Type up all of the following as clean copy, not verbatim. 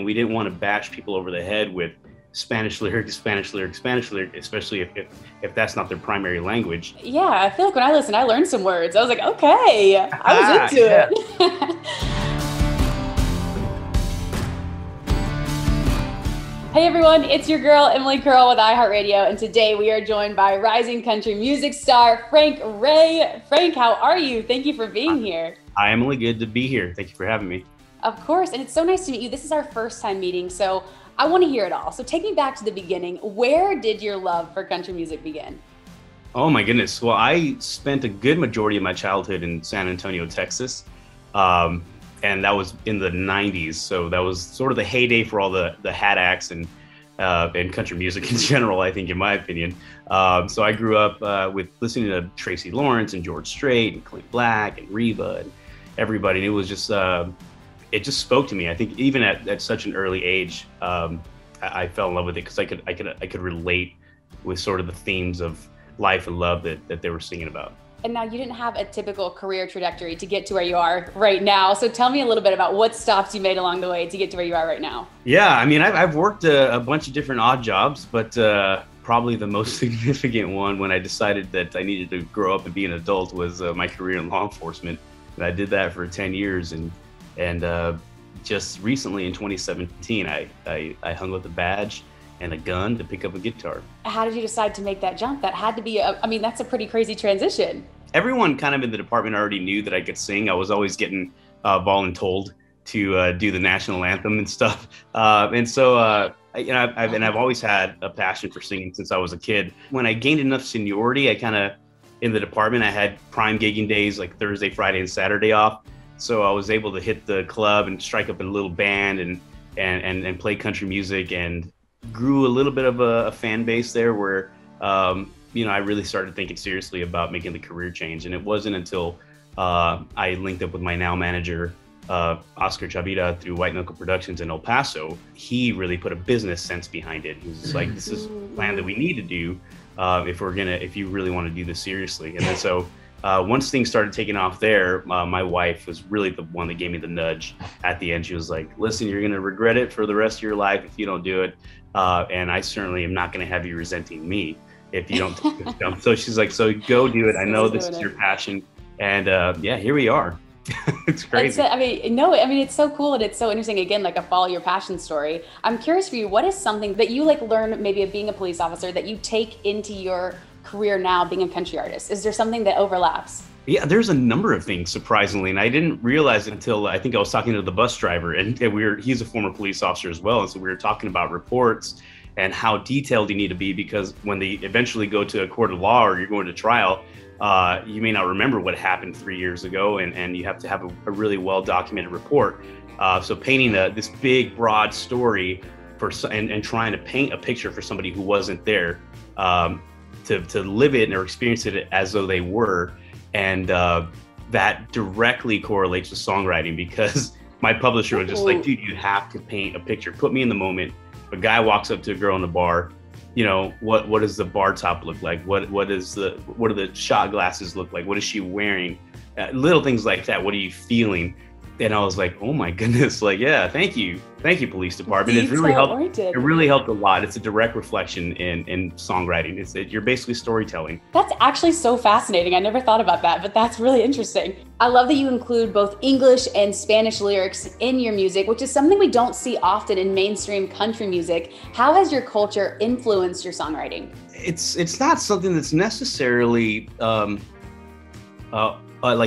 and we didn't want to bash people over the head with Spanish lyrics, especially if that's not their primary language. Yeah, I feel like when I listened, I learned some words. I was like, okay, I was into it. Hey everyone, it's your girl, Emily Curl with iHeartRadio, and today we are joined by rising country music star, Frank Ray. Frank, how are you? Thank you for being here. Hi, Emily. Good to be here. Thank you for having me. Of course, and it's so nice to meet you. This is our first time meeting, so I want to hear it all. So take me back to the beginning. Where did your love for country music begin? Oh my goodness. Well, I spent a good majority of my childhood in San Antonio, Texas. And that was in the 90s. So that was sort of the heyday for all the hat acts and country music in general, I think, in my opinion. So I grew up with listening to Tracy Lawrence and George Strait and Clint Black and Reba and everybody. And it was just, it just spoke to me. I think even at such an early age, I fell in love with it because I could relate with sort of the themes of life and love that they were singing about. And now you didn't have a typical career trajectory to get to where you are right now. So tell me a little bit about what stops you made along the way to get to where you are right now. Yeah, I mean, I've worked a bunch of different odd jobs, but probably the most significant one when I decided that I needed to grow up and be an adult was my career in law enforcement. And I did that for 10 years. And just recently in 2017, I hung with a badge and a gun to pick up a guitar. How did you decide to make that jump? That had to be, that's a pretty crazy transition. Everyone kind of in the department already knew that I could sing. I was always getting voluntold to do the national anthem and stuff. I've always had a passion for singing since I was a kid. When I gained enough seniority, in the department, I had prime gigging days like Thursday, Friday, and Saturday off. So I was able to hit the club and strike up a little band and play country music, and grew a little bit of a fan base there where, I really started thinking seriously about making the career change. And it wasn't until I linked up with my now manager, Oscar Chavira, through White Knuckle Productions in El Paso. He really put a business sense behind it. He was like, this is a plan that we need to do if you really want to do this seriously. And then so once things started taking off there, my wife was really the one that gave me the nudge at the end. She was like, listen, you're going to regret it for the rest of your life if you don't do it. And I certainly am not going to have you resenting me if you don't take this jump. So she's like, so go do it. I know this is your passion. And here we are. It's crazy. It's so cool and it's so interesting. Again, like a follow your passion story. I'm curious for you, what is something that you learn maybe of being a police officer that you take into your career now being a country artist? Is there something that overlaps? Yeah, there's a number of things, surprisingly, and I didn't realize it until I think I was talking to the bus driver, and he's a former police officer as well, and so we were talking about reports and how detailed you need to be, because when they eventually go to a court of law or you're going to trial, you may not remember what happened 3 years ago, and you have to have a really well-documented report. So painting this big, broad story and trying to paint a picture for somebody who wasn't there, to live it or experience it as though they were. And that directly correlates with songwriting, because my publisher was just like, dude, you have to paint a picture. Put me in the moment. A guy walks up to a girl in the bar. What does the bar top look like? What do the shot glasses look like? What is she wearing? Little things like that. What are you feeling? And I was like, oh my goodness, yeah, thank you, police department. It really helped. It really helped a lot. It's a direct reflection in songwriting. You're basically storytelling. That's actually so fascinating. I never thought about that, but that's really interesting. I love that you include both English and Spanish lyrics in your music, which is something we don't see often in mainstream country music. How has your culture influenced your songwriting? It's not something that's necessarily like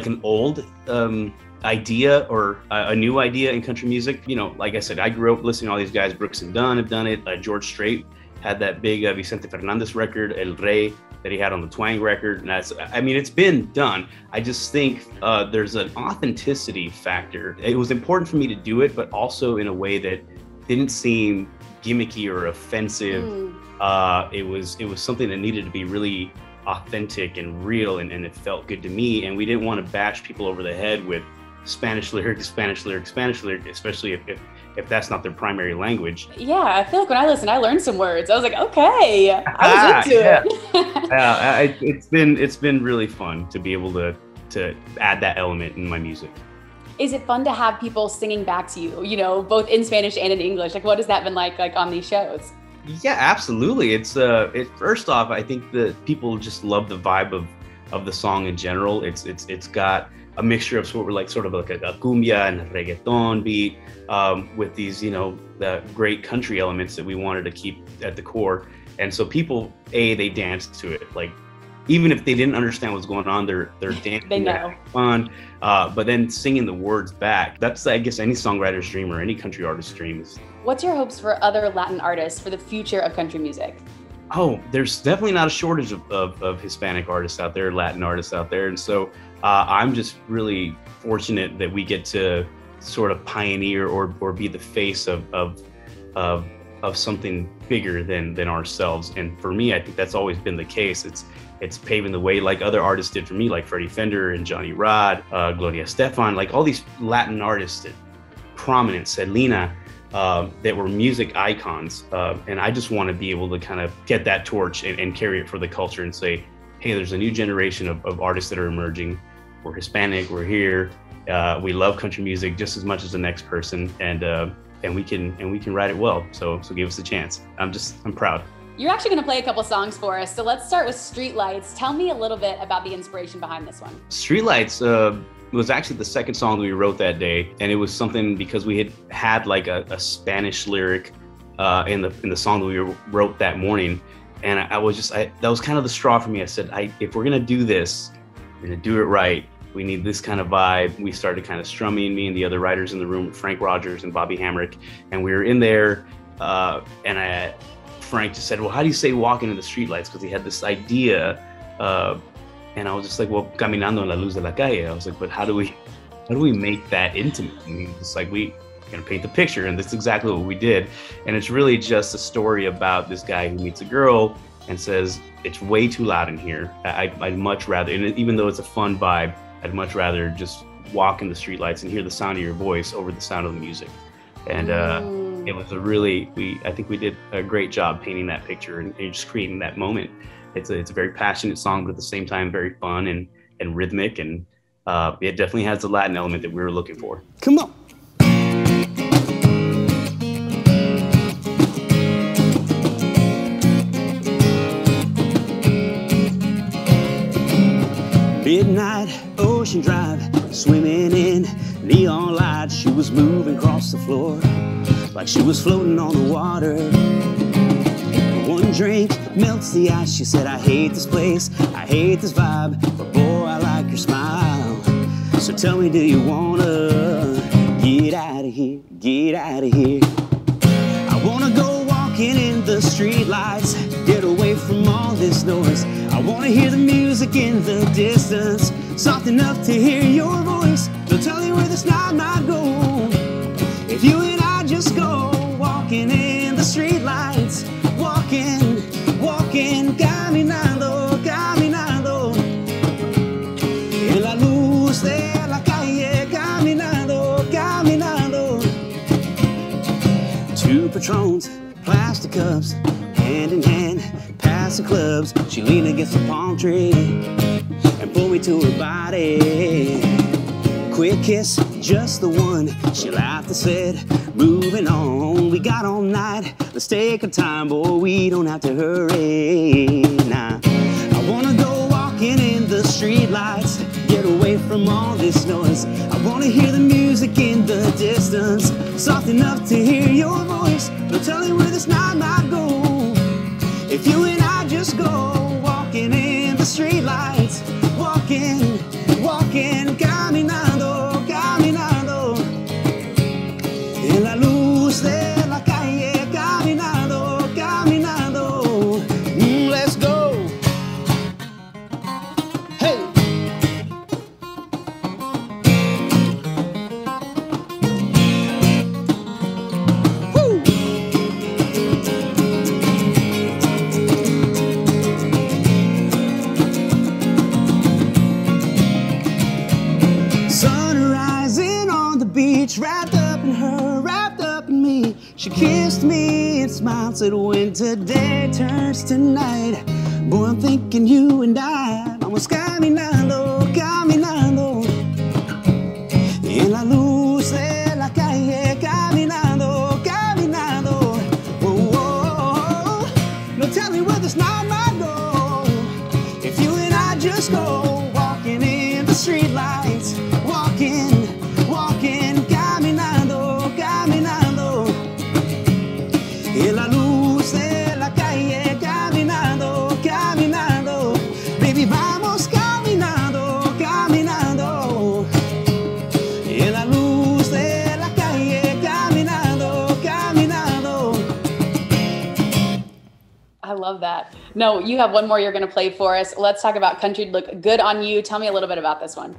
an old idea or a new idea in country music. Like I said, I grew up listening to all these guys. Brooks and Dunn have done it. George Strait had that big Vicente Fernandez record, El Rey, that he had on the Twang record. And it's been done. I just think there's an authenticity factor. It was important for me to do it, but also in a way that didn't seem gimmicky or offensive. It was something that needed to be really authentic and real, and it felt good to me. And we didn't want to bash people over the head with Spanish lyrics, especially if that's not their primary language. Yeah, I feel like when I listened, I learned some words. I was like, okay, I was into it. It's been really fun to be able to add that element in my music. Is it fun to have people singing back to you, you know, both in Spanish and in English? Like, what has that been like on these shows? Yeah, absolutely. First off, I think that people just love the vibe of the song in general. It's got a mixture of sort of like a cumbia and a reggaeton beat, with these, you know, the great country elements that we wanted to keep at the core. And so people, they dance to it. Like, even if they didn't understand what's going on, they're dancing, they know. They're having fun. But then singing the words back, that's, I guess, any songwriter's dream or any country artist's dream. What's your hopes for other Latin artists for the future of country music? Oh, there's definitely not a shortage of Hispanic artists out there, Latin artists out there. And so I'm just really fortunate that we get to sort of pioneer or be the face of something bigger than ourselves. And for me, I think that's always been the case. It's paving the way, like other artists did for me, like Freddie Fender and Johnny Rod, Gloria Estefan, like all these Latin artists that prominent, Selena, that were music icons. And I just want to be able to kind of get that torch and carry it for the culture and say, hey, there's a new generation of artists that are emerging. We're Hispanic, we're here. We love country music just as much as the next person, and we can write it well. So give us a chance. I'm proud. You're actually going to play a couple songs for us. So let's start with Streetlights. Tell me a little bit about the inspiration behind this one. Streetlights was actually the second song that we wrote that day. And it was something because we had like a Spanish lyric in the song that we wrote that morning. And that was kind of the straw for me. I said, if we're going to do this, we're going to do it right. We need this kind of vibe. We started kind of strumming, me and the other writers in the room, Frank Rogers and Bobby Hamrick. And we were in there, and Frank just said, well, how do you say walking in the streetlights? Because he had this idea. And I was just like, well, caminando en la luz de la calle. I was like, but how do we make that intimate? And he was like, we're going to paint the picture. And that's exactly what we did. And it's really just a story about this guy who meets a girl and says, it's way too loud in here. I'd much rather, and even though it's a fun vibe, I'd much rather just walk in the streetlights and hear the sound of your voice over the sound of the music. And it was I think we did a great job painting that picture and just creating that moment. It's a very passionate song, but at the same time, very fun and rhythmic. And it definitely has the Latin element that we were looking for. Come on. Midnight, Ocean Drive, swimming in neon lights. She was moving across the floor like she was floating on the water. One drink melts the ice. She said, I hate this place, I hate this vibe, but boy, I like your smile. So tell me, do you wanna get out of here, get out of here? I wanna go walking in the streetlights, get away from all this noise. I wanna hear the music in the distance, soft enough to hear your voice. So tell me where this night might go, if you and I just go walking in the streetlights, walking, caminando, caminando, en la luz de la calle, caminando, caminando. Two Patrons, plastic cups, hand in hand, past the clubs. She leaned against the palm tree and pulled me to her body. Quick kiss, just the one. She laughed and said, moving on. We got all night, let's take our time, boy, we don't have to hurry. Nah, I wanna go walking in the streetlights, get away from all this noise. I wanna hear the music in the distance, soft enough to hear your voice. Now tell me where this night might go, if you and I just go walking in the streetlights, walking, caminando, caminando, en la luz de la calle, caminando, caminando. Let's go. Hey. Woo. Sun rising on the beach, wrapped up in her, wrapped up in me. She kissed me and smiled, said when today turns to night, boy, I'm thinking you and I vamos caminando, caminando en la luz love that. No, you have one more you're going to play for us. Let's talk about Country Look Good on You. Tell me a little bit about this one.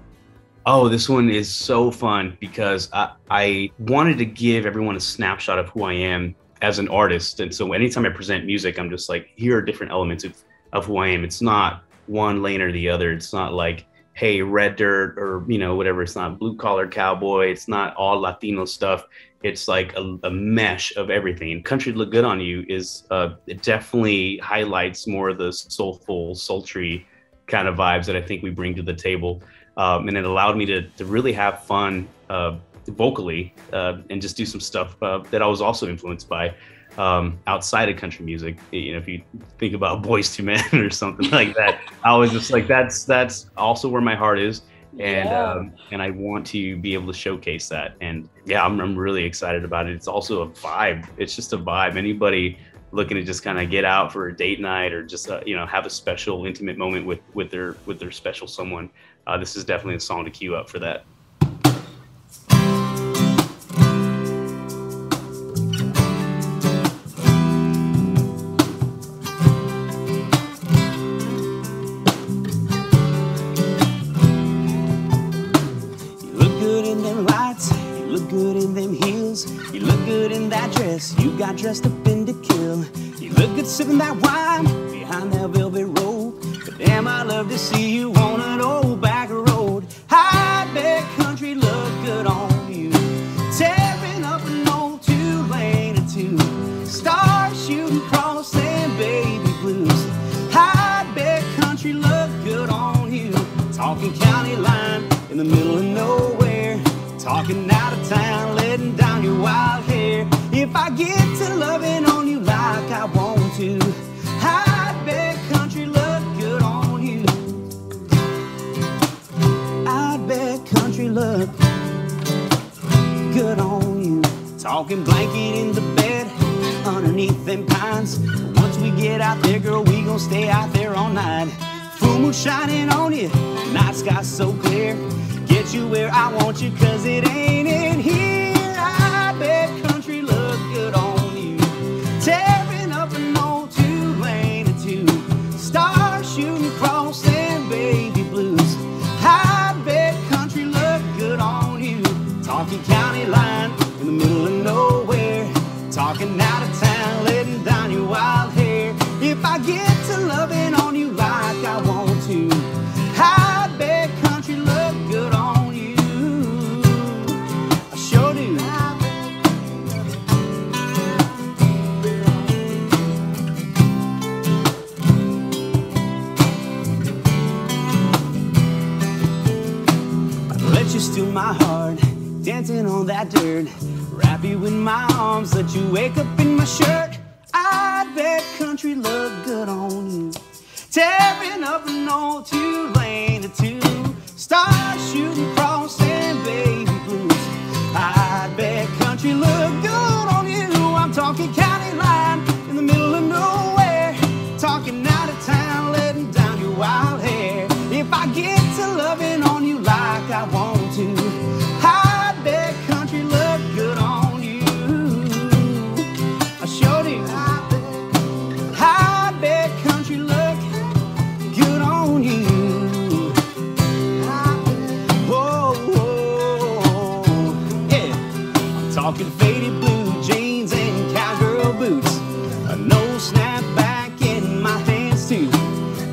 Oh, this one is so fun because I wanted to give everyone a snapshot of who I am as an artist. And so anytime I present music, I'm just like, here are different elements of who I am. It's not one lane or the other. It's not like, hey, red dirt or, whatever. It's not blue collar cowboy. It's not all Latino stuff. It's like a mesh of everything. Country Look Good on You is it definitely highlights more of the soulful, sultry kind of vibes that I think we bring to the table. And it allowed me to really have fun vocally and just do some stuff that I was also influenced by outside of country music. If you think about Boys to Men or something like that, I was just like, that's also where my heart is. And I want to be able to showcase that. And yeah, I'm really excited about it. It's also a vibe. It's just a vibe. Anybody looking to just kind of get out for a date night or just have a special intimate moment with their special someone, this is definitely a song to queue up for that. You look good in that dress, you got dressed up in to kill. You look good sipping that wine behind that velvet robe. But damn, I love to see you on an old back road. I bet country look good on you, tearing up an old two-lane or two, stars shooting across them baby blues. I bet country look good on you, talking county line in the middle of nowhere, talking out of town, letting down your wild hair. If I get to loving on you like I want to, I bet country look good on you. I bet country look good on you. Talking blanket in the bed underneath them pines. Once we get out there, girl, we gon' stay out there all night. Full moon shining on you, night sky so clear. Get you where I want you, cause it ain't in here. I bet country look good on you, tearing up an old two-lane or two, stars shooting across them baby blues. I bet country look good on you, talking county line in the middle of nowhere, talking out of town, letting down your wild hair. If I get to loving on you like I want to, I bet country look good on you. I sure do. I'd let you steal my heart, dancing on that dirt, wrap you in my arms, let you wake up in my shirt. I bet country look good on you, tearing up an old two-lane or two, stars shooting across them baby blues. I bet country look good on you. I'm talking county line in the middle of nowhere, talking out of town, letting down your wild hair. If I get to loving on you like I want to, I bet country look good on you. I sure do. I bet country look good on you. Talking faded blue jeans and cowgirl boots, no snapback in my hands too.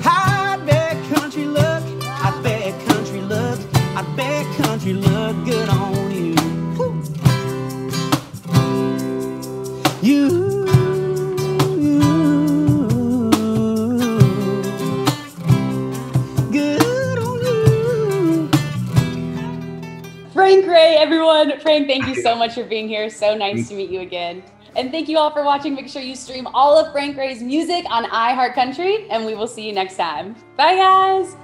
I bet country look, I bet country look, I bet country look good on you. You. Frank Ray, everyone. Frank, thank you so much for being here. So nice to meet you again. And thank you all for watching. Make sure you stream all of Frank Ray's music on iHeartCountry, and we will see you next time. Bye, guys.